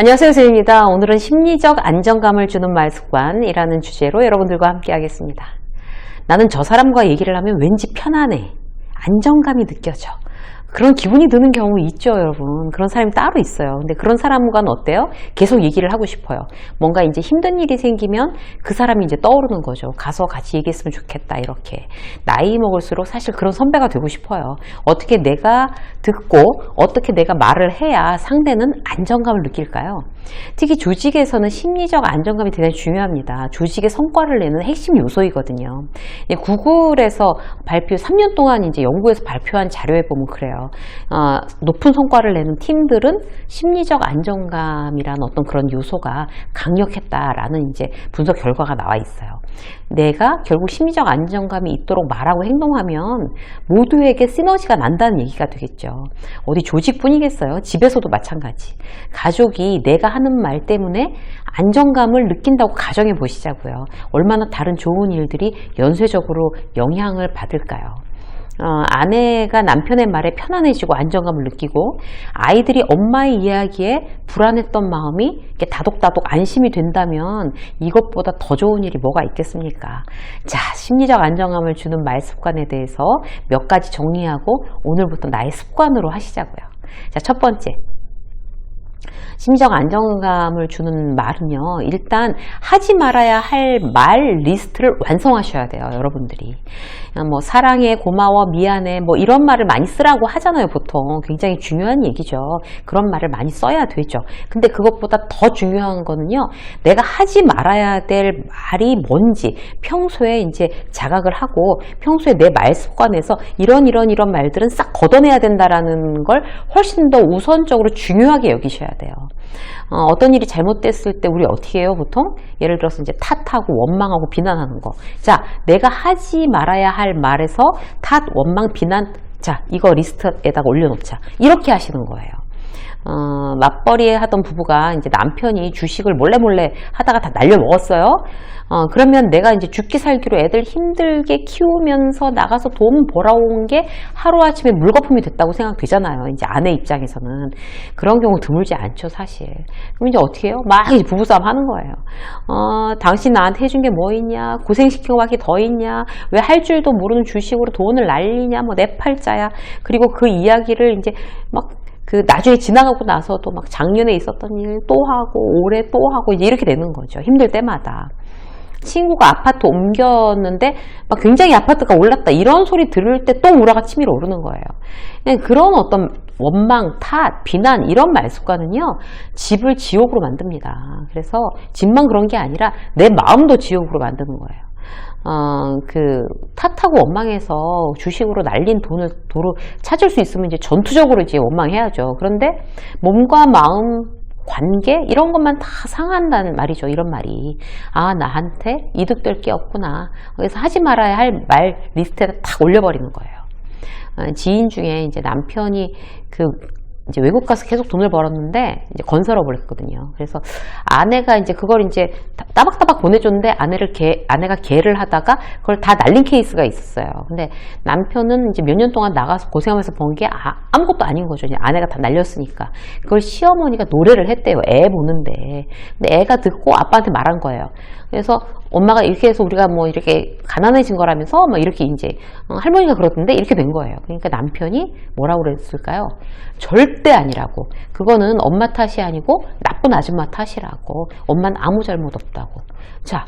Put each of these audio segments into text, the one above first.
안녕하세요, 선생님입니다. 오늘은 심리적 안정감을 주는 말습관이라는 주제로 여러분들과 함께 하겠습니다. 나는 저 사람과 얘기를 하면 왠지 편안해. 안정감이 느껴져. 그런 기분이 드는 경우 있죠, 여러분. 그런 사람이 따로 있어요. 근데 그런 사람과는 어때요? 계속 얘기를 하고 싶어요. 뭔가 이제 힘든 일이 생기면 그 사람이 이제 떠오르는 거죠. 가서 같이 얘기했으면 좋겠다, 이렇게. 나이 먹을수록 사실 그런 선배가 되고 싶어요. 어떻게 내가 듣고 어떻게 내가 말을 해야 상대는 안정감을 느낄까요? 특히 조직에서는 심리적 안정감이 대단히 중요합니다. 조직의 성과를 내는 핵심 요소이거든요. 구글에서 3년 동안 이제 연구에서 발표한 자료에 보면 그래요. 높은 성과를 내는 팀들은 심리적 안정감이라는 어떤 그런 요소가 강력했다라는 이제 분석 결과가 나와 있어요. 내가 결국 심리적 안정감이 있도록 말하고 행동하면 모두에게 시너지가 난다는 얘기가 되겠죠. 어디 조직뿐이겠어요. 집에서도 마찬가지. 가족이 내가 하는 말 때문에 안정감을 느낀다고 가정해 보시자고요. 얼마나 다른 좋은 일들이 연쇄적으로 영향을 받을까요? 아내가 남편의 말에 편안해지고 안정감을 느끼고 아이들이 엄마의 이야기에 불안했던 마음이 이렇게 다독다독 안심이 된다면 이것보다 더 좋은 일이 뭐가 있겠습니까? 자, 심리적 안정감을 주는 말 습관에 대해서 몇 가지 정리하고 오늘부터 나의 습관으로 하시자고요. 자, 첫 번째. 심리적 안정감을 주는 말은요, 일단 하지 말아야 할 말 리스트를 완성하셔야 돼요, 여러분들이. 뭐 사랑해, 고마워, 미안해 뭐 이런 말을 많이 쓰라고 하잖아요. 보통 굉장히 중요한 얘기죠. 그런 말을 많이 써야 되죠. 근데 그것보다 더 중요한 거는요, 내가 하지 말아야 될 말이 뭔지 평소에 이제 자각을 하고 평소에 내 말 습관에서 이런 말들은 싹 걷어내야 된다라는 걸 훨씬 더 우선적으로 중요하게 여기셔야 돼요. 어떤 일이 잘못됐을 때 우리 어떻게 해요, 보통? 예를 들어서 이제 탓하고 원망하고 비난하는 거. 자, 내가 하지 말아야 할 말에서 탓, 원망, 비난, 자, 이거 리스트에다가 올려놓자. 이렇게 하시는 거예요. 맞벌이 하던 부부가 이제 남편이 주식을 몰래 하다가 다 날려 먹었어요. 그러면 내가 이제 죽기 살기로 애들 힘들게 키우면서 나가서 돈 벌어온 게 하루아침에 물거품이 됐다고 생각되잖아요. 이제 아내 입장에서는. 그런 경우 드물지 않죠, 사실. 그럼 이제 어떻게 해요? 막 이제 부부싸움 하는 거예요. 당신 나한테 해준 게 뭐 있냐? 고생시킨 거밖에 더 있냐? 왜 할 줄도 모르는 주식으로 돈을 날리냐? 뭐 내 팔자야. 그리고 그 이야기를 이제 막 나중에 지나가고 나서도 막 작년에 있었던 일 또 하고 올해 또 하고 이제 이렇게 되는 거죠. 힘들 때마다. 친구가 아파트 옮겼는데 막 굉장히 아파트가 올랐다 이런 소리 들을 때 또 우라가 치밀어 오르는 거예요. 그런 어떤 원망, 탓, 비난 이런 말 습관은요, 집을 지옥으로 만듭니다. 그래서 집만 그런 게 아니라 내 마음도 지옥으로 만드는 거예요. 탓하고 원망해서 주식으로 날린 돈을 도로 찾을 수 있으면 이제 전투적으로 이제 원망해야죠. 그런데 몸과 마음, 관계 이런 것만 다 상한다는 말이죠. 이런 말이. 나한테 이득될 게 없구나. 그래서 하지 말아야 할 말 리스트에다 탁 올려버리는 거예요. 지인 중에 이제 남편이 이제 외국 가서 계속 돈을 벌었는데 이제 건설업을 했거든요. 그래서 아내가 이제 그걸 이제 따박따박 보내줬는데 아내가 개를 하다가 그걸 다 날린 케이스가 있었어요. 근데 남편은 이제 몇 년 동안 나가서 고생하면서 번 게 아무것도 아닌 거죠. 이제 아내가 다 날렸으니까. 그걸 시어머니가 노래를 했대요. 애 보는데. 근데 애가 듣고 아빠한테 말한 거예요. 그래서 엄마가 이렇게 해서 우리가 뭐 이렇게 가난해진 거라면서 막 이렇게 이제 할머니가 그러던데 이렇게 된 거예요. 그러니까 남편이 뭐라고 그랬을까요? 절대 아니라고. 그거는 엄마 탓이 아니고 나쁜 아줌마 탓이라고. 엄마는 아무 잘못 없다고. 자,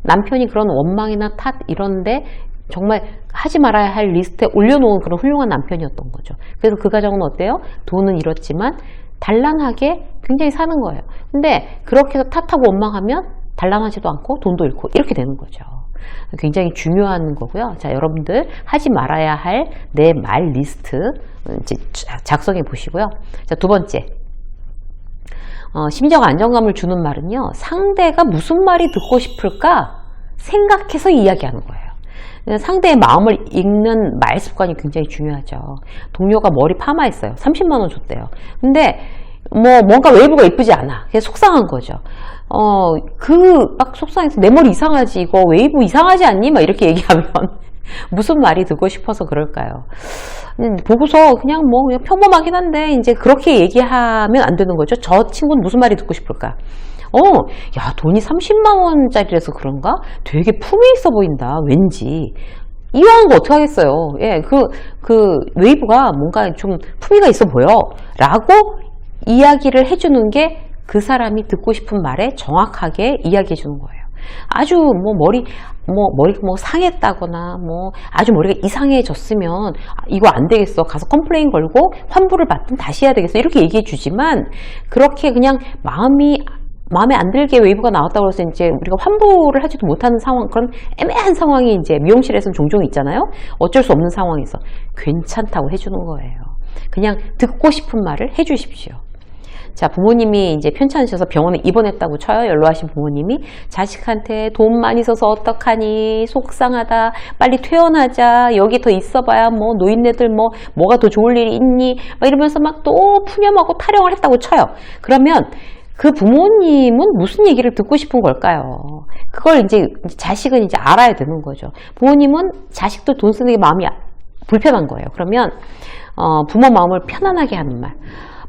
남편이 그런 원망이나 탓 이런데 정말 하지 말아야 할 리스트에 올려놓은 그런 훌륭한 남편이었던 거죠. 그래서 그 가정은 어때요? 돈은 잃었지만 단란하게 굉장히 사는 거예요. 근데 그렇게 해서 탓하고 원망하면 단란하지도 않고 돈도 잃고 이렇게 되는 거죠. 굉장히 중요한 거고요. 자, 여러분들 하지 말아야 할 내 말 리스트 이제 작성해 보시고요. 자, 두 번째. 심리적 안정감을 주는 말은요, 상대가 무슨 말이 듣고 싶을까 생각해서 이야기하는 거예요. 상대의 마음을 읽는 말 습관이 굉장히 중요하죠. 동료가 머리 파마했어요. 30만 원 줬대요. 근데 뭔가 웨이브가 이쁘지 않아. 그게 속상한 거죠. 막 속상해서 내 머리 이상하지, 이거 웨이브 이상하지 않니? 막 이렇게 얘기하면 무슨 말이 듣고 싶어서 그럴까요? 보고서 그냥 뭐 그냥 평범하긴 한데 이제 그렇게 얘기하면 안 되는 거죠. 저 친구는 무슨 말이 듣고 싶을까? 야, 돈이 30만 원짜리라서 그런가? 되게 품이 있어 보인다. 왠지. 이왕한 거 어떡하겠어요. 예, 그 웨이브가 뭔가 좀 품위가 있어 보여. 라고 이야기를 해주는 게 그 사람이 듣고 싶은 말에 정확하게 이야기해 주는 거예요. 아주 뭐 머리가 뭐 상했다거나 뭐 아주 머리가 이상해졌으면 이거 안 되겠어. 가서 컴플레인 걸고 환불을 받든 다시 해야 되겠어. 이렇게 얘기해 주지만 그렇게 그냥 마음에 안 들게 웨이브가 나왔다고 해서 이제 우리가 환불을 하지도 못하는 상황, 그런 애매한 상황이 이제 미용실에서는 종종 있잖아요. 어쩔 수 없는 상황에서 괜찮다고 해주는 거예요. 그냥 듣고 싶은 말을 해주십시오. 자, 부모님이 이제 편찮으셔서 병원에 입원했다고 쳐요. 연로하신 부모님이 자식한테 돈 많이 써서 어떡하니, 속상하다, 빨리 퇴원하자, 여기 더 있어봐야 뭐 노인네들 뭐가 더 좋을 일이 있니, 막 이러면서 막 또 푸념하고 타령을 했다고 쳐요. 그러면 그 부모님은 무슨 얘기를 듣고 싶은 걸까요? 그걸 이제 자식은 이제 알아야 되는 거죠. 부모님은 자식들 돈 쓰는 게 마음이 불편한 거예요. 그러면 부모 마음을 편안하게 하는 말,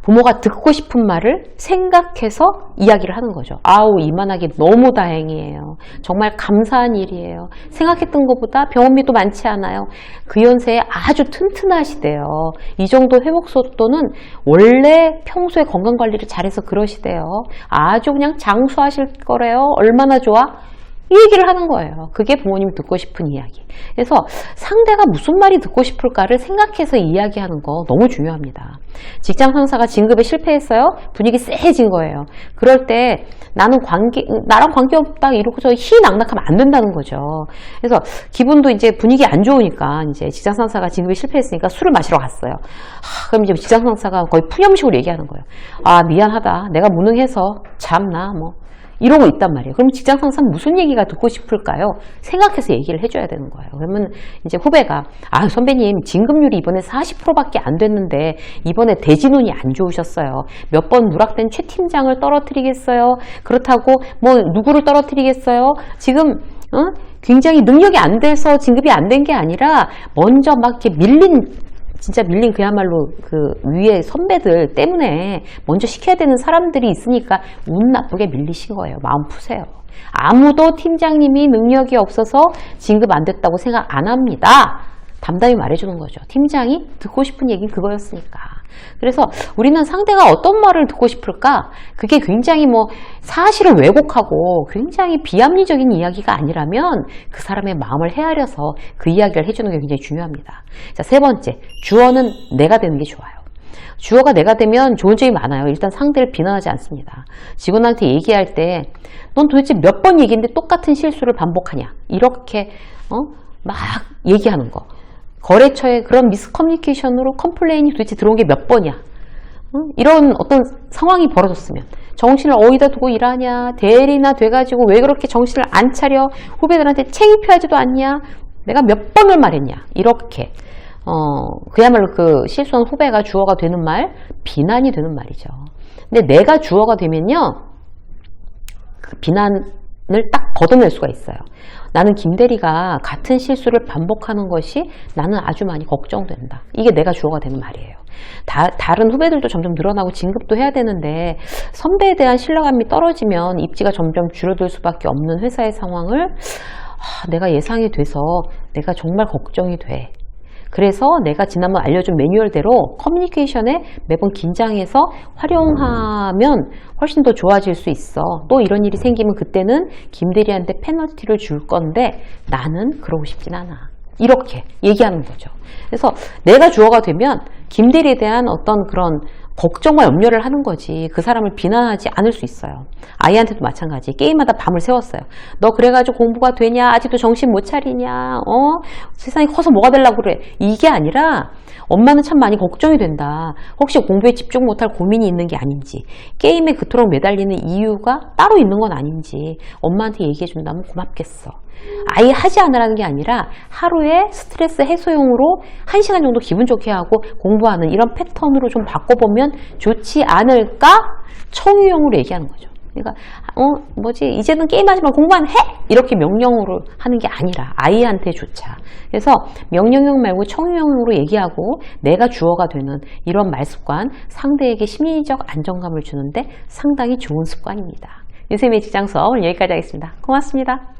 부모가 듣고 싶은 말을 생각해서 이야기를 하는 거죠. 아우, 이만하게 너무 다행이에요. 정말 감사한 일이에요. 생각했던 것보다 병원비도 많지 않아요. 그 연세에 아주 튼튼하시대요. 이 정도 회복 속도는 원래 평소에 건강관리를 잘해서 그러시대요. 아주 그냥 장수하실 거래요. 얼마나 좋아? 이 얘기를 하는 거예요. 그게 부모님이 듣고 싶은 이야기. 그래서 상대가 무슨 말이 듣고 싶을까를 생각해서 이야기하는 거 너무 중요합니다. 직장 상사가 진급에 실패했어요. 분위기 쎄해진 거예요. 그럴 때 나랑 관계없다 이러고서 희낙낙하면 안 된다는 거죠. 그래서 기분도 이제 분위기 안 좋으니까 이제 직장 상사가 진급에 실패했으니까 술을 마시러 갔어요. 그럼 이제 직장 상사가 거의 푸념식으로 얘기하는 거예요. 아, 미안하다. 내가 무능해서 참나 뭐. 이러고 있단 말이에요. 그럼 직장 상사는 무슨 얘기가 듣고 싶을까요? 생각해서 얘기를 해줘야 되는 거예요. 그러면 이제 후배가, 아, 선배님, 진급률이 이번에 40%밖에 안 됐는데, 이번에 대진운이 안 좋으셨어요. 몇 번 누락된 최 팀장을 떨어뜨리겠어요? 그렇다고, 뭐, 누구를 떨어뜨리겠어요? 지금, 굉장히 능력이 안 돼서 진급이 안 된 게 아니라, 먼저 막 이렇게 진짜 밀린 그야말로 그 위에 선배들 때문에 먼저 시켜야 되는 사람들이 있으니까 운 나쁘게 밀리신 거예요. 마음 푸세요. 아무도 팀장님이 능력이 없어서 진급 안 됐다고 생각 안 합니다. 담담히 말해주는 거죠. 팀장이 듣고 싶은 얘기는 그거였으니까. 그래서 우리는 상대가 어떤 말을 듣고 싶을까? 그게 굉장히 뭐 사실을 왜곡하고 굉장히 비합리적인 이야기가 아니라면 그 사람의 마음을 헤아려서 그 이야기를 해주는 게 굉장히 중요합니다. 자, 세 번째, 주어는 내가 되는 게 좋아요. 주어가 내가 되면 좋은 점이 많아요. 일단 상대를 비난하지 않습니다. 직원한테 얘기할 때 넌 도대체 몇 번 얘기했는데 똑같은 실수를 반복하냐, 이렇게 막 얘기하는 거. 거래처에 그런 미스커뮤니케이션으로 컴플레인이 도대체 들어온 게 몇 번이야. 이런 어떤 상황이 벌어졌으면 정신을 어디다 두고 일하냐, 대리나 돼가지고 왜 그렇게 정신을 안 차려, 후배들한테 창피하지도 않냐, 내가 몇 번을 말했냐, 이렇게 그야말로 그 실수한 후배가 주어가 되는 말, 비난이 되는 말이죠. 근데 내가 주어가 되면요, 그 비난을 딱 걷어낼 수가 있어요. 나는 김대리가 같은 실수를 반복하는 것이 나는 아주 많이 걱정된다. 이게 내가 주어가 되는 말이에요. 다른 후배들도 점점 늘어나고 진급도 해야 되는데 선배에 대한 신뢰감이 떨어지면 입지가 점점 줄어들 수밖에 없는 회사의 상황을 내가 예상이 돼서 내가 정말 걱정이 돼. 그래서 내가 지난번 알려준 매뉴얼대로 커뮤니케이션에 매번 긴장해서 활용하면 훨씬 더 좋아질 수 있어. 또 이런 일이 생기면 그때는 김대리한테 페널티를 줄 건데 나는 그러고 싶진 않아. 이렇게 얘기하는 거죠. 그래서 내가 주어가 되면 김대리에 대한 어떤 그런 걱정과 염려를 하는 거지 그 사람을 비난하지 않을 수 있어요. 아이한테도 마찬가지. 게임하다 밤을 새웠어요. 너 그래가지고 공부가 되냐? 아직도 정신 못 차리냐? 세상이 커서 뭐가 되려고 그래? 이게 아니라 엄마는 참 많이 걱정이 된다. 혹시 공부에 집중 못할 고민이 있는 게 아닌지, 게임에 그토록 매달리는 이유가 따로 있는 건 아닌지 엄마한테 얘기해 준다면 고맙겠어. 아예 하지 않으라는 게 아니라 하루에 스트레스 해소용으로 1시간 정도 기분 좋게 하고 공부하는 이런 패턴으로 좀 바꿔보면 좋지 않을까? 청유형으로 얘기하는 거죠. 그러니까 이제는 게임하지 말고 공부만 해! 이렇게 명령으로 하는 게 아니라 아이한테조차. 그래서 명령형 말고 청유형으로 얘기하고 내가 주어가 되는 이런 말습관, 상대에게 심리적 안정감을 주는데 상당히 좋은 습관입니다. 유쌤의 직장수업 오늘 여기까지 하겠습니다. 고맙습니다.